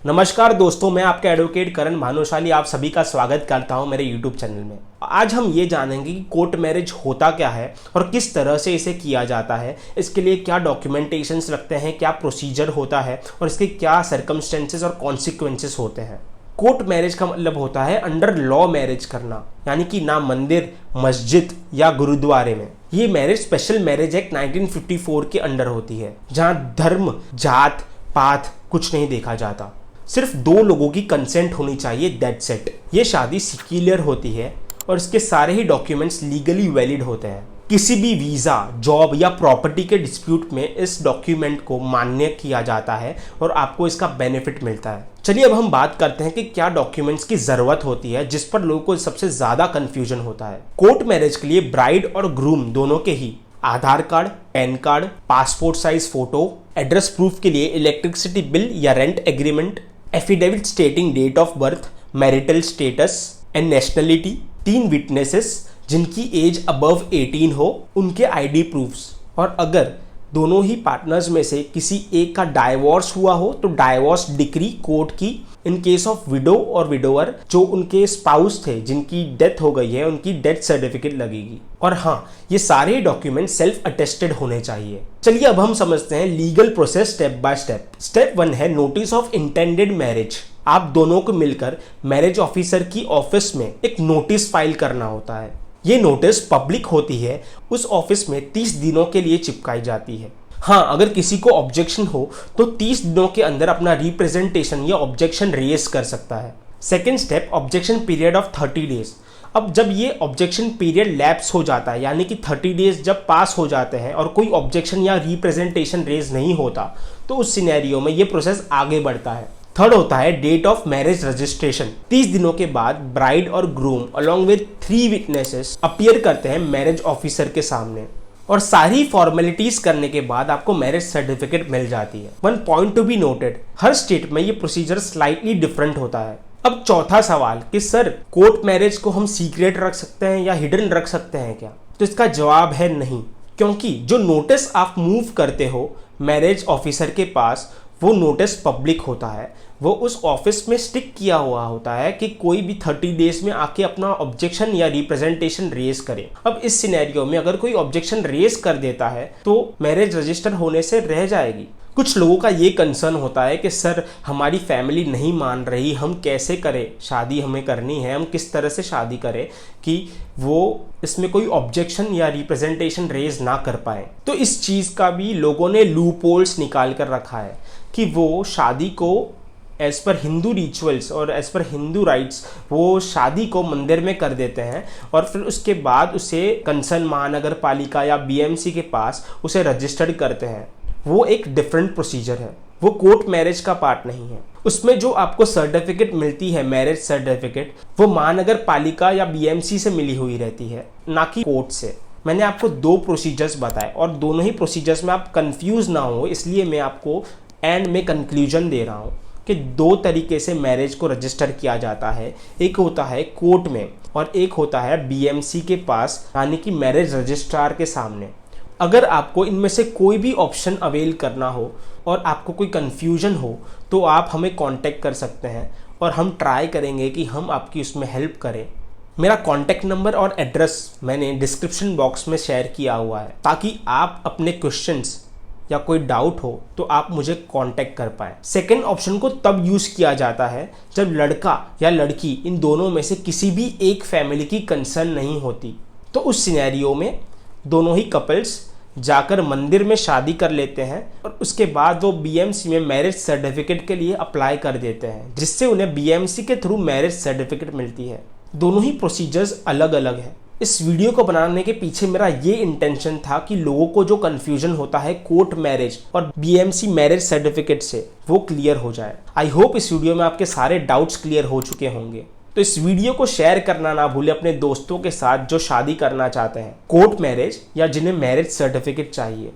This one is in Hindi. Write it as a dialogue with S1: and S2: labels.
S1: नमस्कार दोस्तों, मैं आपका एडवोकेट करण भानुशाली आप सभी का स्वागत करता हूं मेरे यूट्यूब चैनल में। आज हम ये जानेंगे कि कोर्ट मैरिज होता क्या है और किस तरह से इसे किया जाता है, इसके लिए क्या डॉक्यूमेंटेशंस लगते हैं, क्या प्रोसीजर होता है और इसके क्या सर्कमस्टेंसेस और कॉन्सिक्वेंसेस होते हैं। कोर्ट मैरिज का मतलब होता है अंडर लॉ मैरिज करना, यानी कि ना मंदिर, मस्जिद या गुरुद्वारे में। ये मैरिज स्पेशल मैरिज एक्ट 1954 के अंडर होती है, जहां धर्म, जात, पात कुछ नहीं देखा जाता। सिर्फ दो लोगों की कंसेंट होनी चाहिए, दैट्स इट। ये शादी सेक्युलर होती है और इसके सारे ही डॉक्यूमेंट्स लीगली वैलिड होते हैं। किसी भी वीज़ा, जॉब या प्रॉपर्टी के डिस्प्यूट में इस डॉक्यूमेंट को मान्य किया जाता है और आपको इसका बेनिफिट मिलता है। चलिए अब हम बात करते हैं कि क्या डॉक्यूमेंट्स की ज़रूरत होती है जिस पर लोगों को सबसे ज़्यादा कन्फ्यूजन होता है। कोर्ट मैरिज के लिए ब्राइड और ग्रूम दोनों के ही Aadhaar card, PAN card, passport size photo, address proof के लिए इलेक्ट्रिसिटी बिल या rent agreement, affidavit stating date of birth, marital status and nationality, 3 witnesses जिनकी एज अबव 18 हो, उनके आईडी प्रूफ्स, और अगर दोनों ही पार्टनर्स में से किसी एक का डाइवोर्स हुआ हो तो डाइवोर्स डिक्री कोर्ट की। इन केस ऑफ विडो और विडोवर, जो उनके स्पाउस थे जिनकी डेथ हो गई है, उनकी डेथ सर्टिफिकेट लगेगी। और हाँ, ये सारे डॉक्यूमेंट सेल्फ अटेस्टेड होने चाहिए। चलिए अब हम समझते हैं legal process step by step. Step 1 है नोटिस ऑफ इंटेंडेड मैरिज। आप दोनों को मिलकर मैरिज ऑफिसर की ऑफिस में एक नोटिस फाइल करना होता है। ये नोटिस पब्लिक होती है, उस ऑफिस में 30 दिनों के लिए चिपकाई जाती है। हाँ, अगर किसी को ऑब्जेक्शन हो तो 30 दिनों के अंदर अपना रिप्रेजेंटेशन या ऑब्जेक्शन रेज कर सकता है। Second step, objection period of 30 days. अब जब ये ऑब्जेक्शन पीरियड लैप्स हो जाता है, यानी कि 30 डेज जब पास हो जाते हैं और कोई ऑब्जेक्शन या रिप्रेजेंटेशन रेज नहीं होता, तो उस सिनेरियो में ये प्रोसेस आगे बढ़ता है। थर्ड होता है डेट ऑफ मैरिज रजिस्ट्रेशन। 30 दिनों के बाद ब्राइड और groom along with 3 witnesses appear करते हैं मैरिज ऑफिसर के सामने और सारी फॉर्मेलिटीज करने के बाद आपको मैरिज सर्टिफिकेट मिल जाती है। 1 point to be noted, her state में ये प्रोसीजर स्लाइटली डिफरेंट होता है। अब चौथा सवाल कि सर, कोर्ट मैरिज को हम सीक्रेट रख सकते हैं या हिडन रख सकते हैं क्या? तो इसका जवाब है नहीं, क्योंकि जो नोटिस आप मूव करते हो मैरिज ऑफिसर के पास, वो नोटिस पब्लिक होता है। वो उस ऑफिस में स्टिक किया हुआ होता है कि कोई भी 30 डेज में आके अपना ऑब्जेक्शन या रिप्रेजेंटेशन रेज करे। अब इस सिनेरियो में अगर कोई ऑब्जेक्शन रेज कर देता है तो मैरिज रजिस्टर होने से रह जाएगी। कुछ लोगों का ये कंसर्न होता है कि सर, हमारी फैमिली नहीं मान रही, हम कैसे करें, शादी हमें करनी है, हम किस तरह से शादी करें कि वो इसमें कोई ऑब्जेक्शन या रिप्रेजेंटेशन रेज ना कर पाए। तो इस चीज़ का भी लोगों ने लूप होल्स निकाल कर रखा है कि वो शादी को एज पर हिंदू रिचुअल्स और एज पर हिंदू राइट्स वो शादी को मंदिर में कर देते हैं और फिर उसके बाद उसे कंसर्न महानगर पालिका या बीएमसी के पास उसे रजिस्टर्ड करते हैं। वो एक डिफरेंट प्रोसीजर है, वो कोर्ट मैरिज का पार्ट नहीं है। उसमें जो आपको सर्टिफिकेट मिलती है, मैरिज सर्टिफिकेट, वो महानगर पालिका या बीएमसी से मिली हुई रहती है, ना कि कोर्ट से। मैंने आपको 2 प्रोसीजर्स बताए और दोनों ही प्रोसीजर्स में आप कंफ्यूज ना हो, इसलिए मैं आपको एंड में कंक्लूजन दे रहा हूँ कि 2 तरीके से मैरिज को रजिस्टर किया जाता है। एक होता है कोर्ट में और एक होता है बीएमसी के पास, यानी कि मैरिज रजिस्ट्रार के सामने। अगर आपको इनमें से कोई भी ऑप्शन अवेल करना हो और आपको कोई कन्फ्यूजन हो तो आप हमें कांटेक्ट कर सकते हैं और हम ट्राई करेंगे कि हम आपकी उसमें हेल्प करें। मेरा कॉन्टैक्ट नंबर और एड्रेस मैंने डिस्क्रिप्शन बॉक्स में शेयर किया हुआ है, ताकि आप अपने क्वेश्चंस या कोई डाउट हो तो आप मुझे कांटेक्ट कर पाएँ। सेकंड ऑप्शन को तब यूज़ किया जाता है जब लड़का या लड़की इन दोनों में से किसी भी एक फैमिली की कंसर्न नहीं होती। तो उस सिनेरियो में दोनों ही कपल्स जाकर मंदिर में शादी कर लेते हैं और उसके बाद वो बीएमसी में मैरिज सर्टिफिकेट के लिए अप्लाई कर देते हैं, जिससे उन्हें बीएमसी के थ्रू मैरिज सर्टिफिकेट मिलती है। दोनों ही प्रोसीजर्स अलग अलग है। इस वीडियो को बनाने के पीछे मेरा ये इंटेंशन था कि लोगों को जो कन्फ्यूजन होता है कोर्ट मैरिज और बीएमसी मैरिज सर्टिफिकेट से, वो क्लियर हो जाए। आई होप इस वीडियो में आपके सारे डाउट्स क्लियर हो चुके होंगे। तो इस वीडियो को शेयर करना ना भूलें अपने दोस्तों के साथ जो शादी करना चाहते हैं, कोर्ट मैरिज या जिन्हें मैरिज सर्टिफिकेट चाहिए।